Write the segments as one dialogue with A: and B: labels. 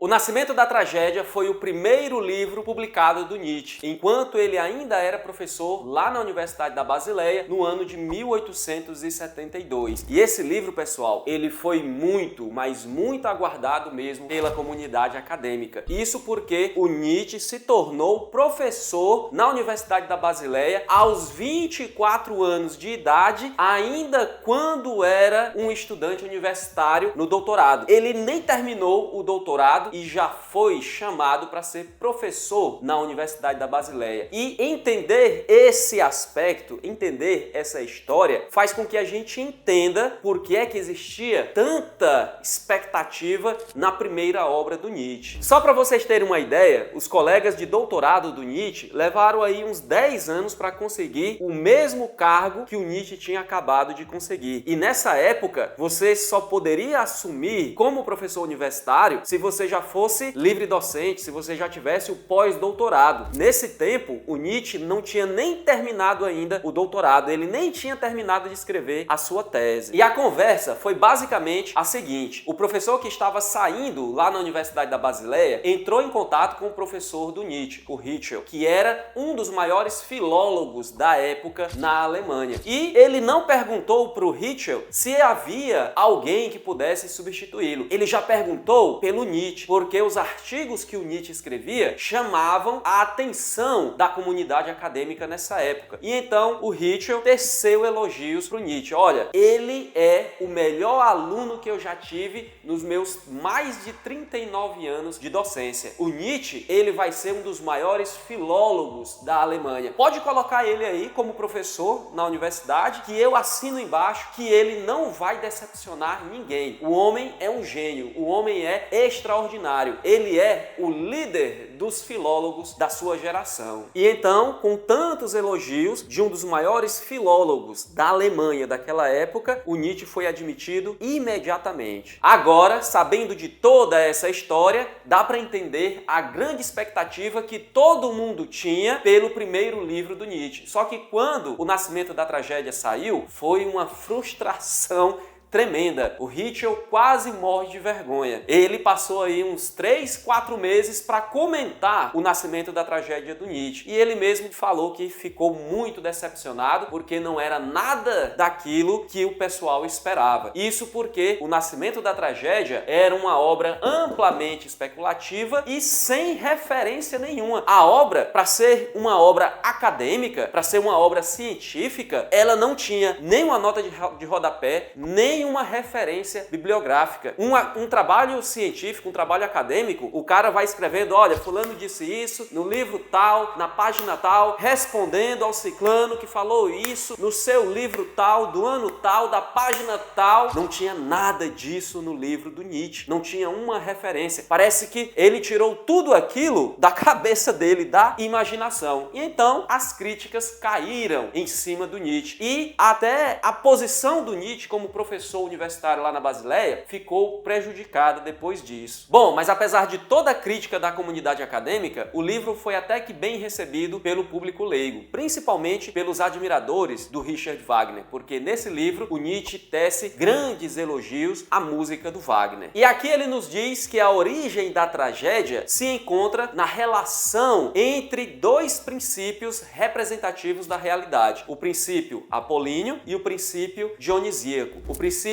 A: O Nascimento da Tragédia foi o primeiro livro publicado do Nietzsche, enquanto ele ainda era professor lá na Universidade da Basileia, no ano de 1872. E esse livro, pessoal, ele foi muito, mas muito aguardado mesmo pela comunidade acadêmica. Isso porque o Nietzsche se tornou professor na Universidade da Basileia aos 24 anos de idade, ainda quando era um estudante universitário no doutorado. Ele nem terminou o doutorado e já foi chamado para ser professor na Universidade da Basileia. E entender esse aspecto, entender essa história, faz com que a gente entenda por que é que existia tanta expectativa na primeira obra do Nietzsche. Só para vocês terem uma ideia, os colegas de doutorado do Nietzsche levaram aí uns 10 anos para conseguir o mesmo cargo que o Nietzsche tinha acabado de conseguir. E nessa época, você só poderia assumir como professor universitário se você já fosse livre docente, se você já tivesse o pós-doutorado. Nesse tempo, o Nietzsche não tinha nem terminado ainda o doutorado, ele nem tinha terminado de escrever a sua tese. E a conversa foi basicamente a seguinte: o professor que estava saindo lá na Universidade da Basileia entrou em contato com o professor do Nietzsche, o Ritschl, que era um dos maiores filólogos da época na Alemanha. E ele não perguntou para o Ritschl se havia alguém que pudesse substituí-lo. Ele já perguntou pelo Nietzsche, porque os artigos que o Nietzsche escrevia chamavam a atenção da comunidade acadêmica nessa época. E então o Ritschl teceu elogios para o Nietzsche. Olha, ele é o melhor aluno que eu já tive nos meus mais de 39 anos de docência. O Nietzsche, ele vai ser um dos maiores filólogos da Alemanha. Pode colocar ele aí como professor na universidade, que eu assino embaixo que ele não vai decepcionar ninguém. O homem é um gênio, o homem é extraordinário. Ele é o líder dos filólogos da sua geração. E então, com tantos elogios de um dos maiores filólogos da Alemanha daquela época, o Nietzsche foi admitido imediatamente. Agora, sabendo de toda essa história, dá para entender a grande expectativa que todo mundo tinha pelo primeiro livro do Nietzsche. Só que quando O Nascimento da Tragédia saiu, foi uma frustração tremenda. O Ritschl quase morre de vergonha. Ele passou aí uns 3, 4 meses para comentar O Nascimento da Tragédia do Nietzsche. E ele mesmo falou que ficou muito decepcionado porque não era nada daquilo que o pessoal esperava. Isso porque O Nascimento da Tragédia era uma obra amplamente especulativa e sem referência nenhuma. A obra, para ser uma obra acadêmica, para ser uma obra científica, ela não tinha nem uma nota de rodapé, nem uma referência bibliográfica. Um trabalho científico, um trabalho acadêmico, o cara vai escrevendo, olha, fulano disse isso no livro tal, na página tal, respondendo ao ciclano que falou isso no seu livro tal, do ano tal, da página tal. Não tinha nada disso no livro do Nietzsche. Não tinha uma referência. Parece que ele tirou tudo aquilo da cabeça dele, da imaginação. E então as críticas caíram em cima do Nietzsche. E até a posição do Nietzsche como professor universitário lá na Basileia ficou prejudicada depois disso. Bom, mas apesar de toda a crítica da comunidade acadêmica, o livro foi até que bem recebido pelo público leigo, principalmente pelos admiradores do Richard Wagner, porque nesse livro o Nietzsche tece grandes elogios à música do Wagner. E aqui ele nos diz que a origem da tragédia se encontra na relação entre dois princípios representativos da realidade: o princípio apolíneo e o princípio dionisíaco. O princípio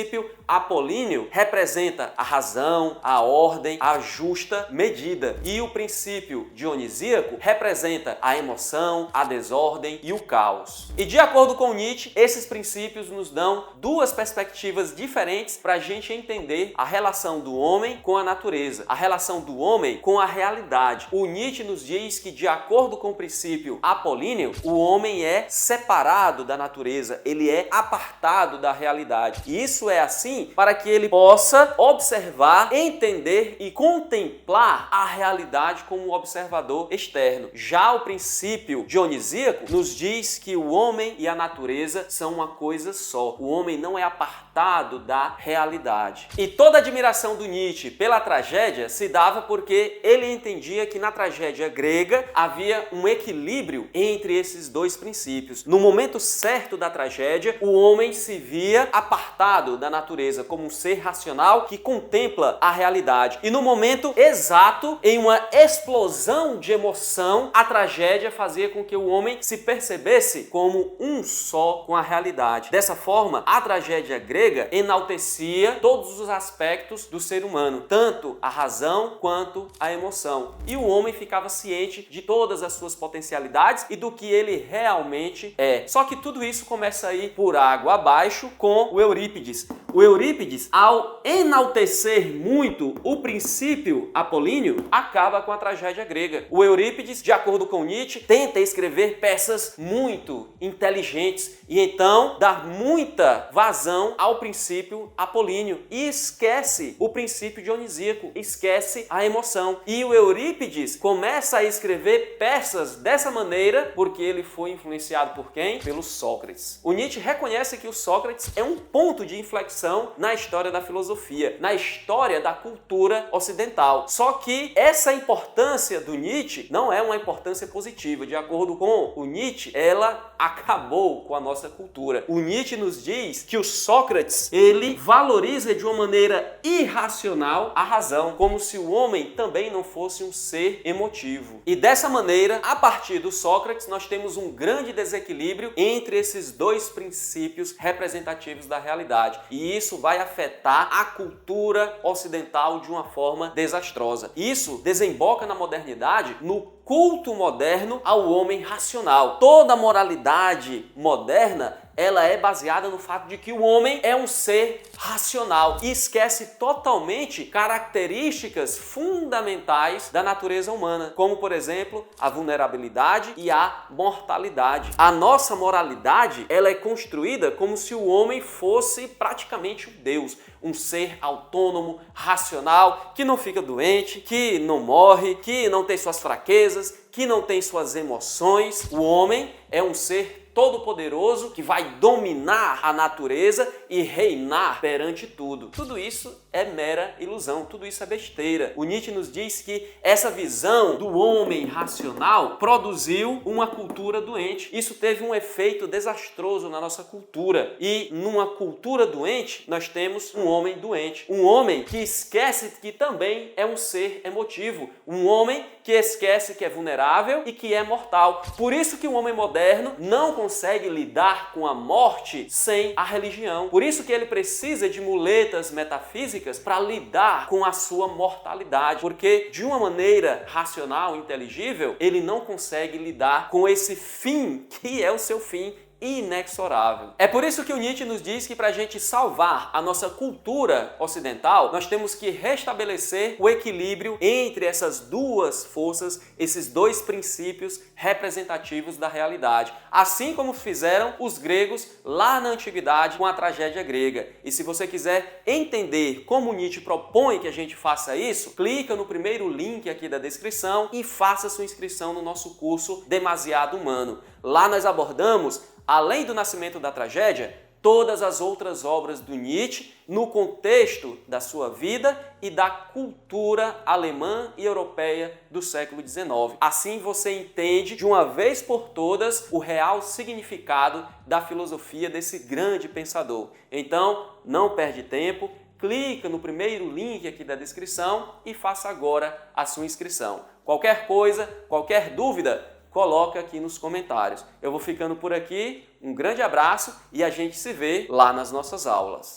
A: apolíneo representa a razão, a ordem, a justa medida. E o princípio dionisíaco representa a emoção, a desordem e o caos. E de acordo com Nietzsche, esses princípios nos dão duas perspectivas diferentes para a gente entender a relação do homem com a natureza, a relação do homem com a realidade. O Nietzsche nos diz que, de acordo com o princípio apolíneo, o homem é separado da natureza, ele é apartado da realidade. E isso é assim para que ele possa observar, entender e contemplar a realidade como um observador externo. Já o princípio dionisíaco nos diz que o homem e a natureza são uma coisa só. O homem não é apartado da realidade. E toda a admiração do Nietzsche pela tragédia se dava porque ele entendia que na tragédia grega havia um equilíbrio entre esses dois princípios. No momento certo da tragédia, o homem se via apartado postulado da natureza como um ser racional que contempla a realidade. E no momento exato, em uma explosão de emoção, a tragédia fazia com que o homem se percebesse como um só com a realidade. Dessa forma, a tragédia grega enaltecia todos os aspectos do ser humano, tanto a razão quanto a emoção. E o homem ficava ciente de todas as suas potencialidades e do que ele realmente é. Só que tudo isso começa a ir por água abaixo com o Eurípides. O Eurípides, ao enaltecer muito o princípio apolíneo, acaba com a tragédia grega. O Eurípides, de acordo com Nietzsche, tenta escrever peças muito inteligentes e então dar muita vazão ao princípio apolíneo e esquece o princípio dionisíaco, esquece a emoção. E o Eurípides começa a escrever peças dessa maneira porque ele foi influenciado por quem? Pelo Sócrates. O Nietzsche reconhece que o Sócrates é um ponto de inflexão na história da filosofia, na história da cultura ocidental. Só que essa importância do Nietzsche não é uma importância positiva. De acordo com o Nietzsche, ela acabou com a nossa cultura. O Nietzsche nos diz que o Sócrates, ele valoriza de uma maneira irracional a razão, como se o homem também não fosse um ser emotivo. E dessa maneira, a partir do Sócrates, nós temos um grande desequilíbrio entre esses dois princípios representativos da realidade. E isso vai afetar a cultura ocidental de uma forma desastrosa. Isso desemboca na modernidade no culto moderno ao homem racional. Toda a moralidade moderna, ela é baseada no fato de que o homem é um ser racional e esquece totalmente características fundamentais da natureza humana, como, por exemplo, a vulnerabilidade e a mortalidade. A nossa moralidade, ela é construída como se o homem fosse praticamente um Deus, um ser autônomo, racional, que não fica doente, que não morre, que não tem suas fraquezas, que não tem suas emoções. O homem é um ser todo-poderoso que vai dominar a natureza e reinar perante tudo. Tudo isso é mera ilusão, tudo isso é besteira. O Nietzsche nos diz que essa visão do homem racional produziu uma cultura doente. Isso teve um efeito desastroso na nossa cultura. E numa cultura doente, nós temos um homem doente. Um homem que esquece que também é um ser emotivo. Um homem que esquece que é vulnerável e que é mortal. Por isso que o homem moderno não consegue lidar com a morte sem a religião. Por isso que ele precisa de muletas metafísicas para lidar com a sua mortalidade. Porque de uma maneira racional, inteligível, ele não consegue lidar com esse fim que é o seu fim inexorável. É por isso que o Nietzsche nos diz que para a gente salvar a nossa cultura ocidental, nós temos que restabelecer o equilíbrio entre essas duas forças, esses dois princípios representativos da realidade, assim como fizeram os gregos lá na antiguidade com a tragédia grega. E se você quiser entender como Nietzsche propõe que a gente faça isso, clica no primeiro link aqui da descrição e faça sua inscrição no nosso curso Demasiado Humano. Lá nós abordamos, além do nascimento da tragédia, todas as outras obras do Nietzsche no contexto da sua vida e da cultura alemã e europeia do século XIX. Assim você entende de uma vez por todas o real significado da filosofia desse grande pensador. Então, não perde tempo, clica no primeiro link aqui da descrição e faça agora a sua inscrição. Qualquer coisa, qualquer dúvida, coloca aqui nos comentários. Eu vou ficando por aqui, um grande abraço e a gente se vê lá nas nossas aulas.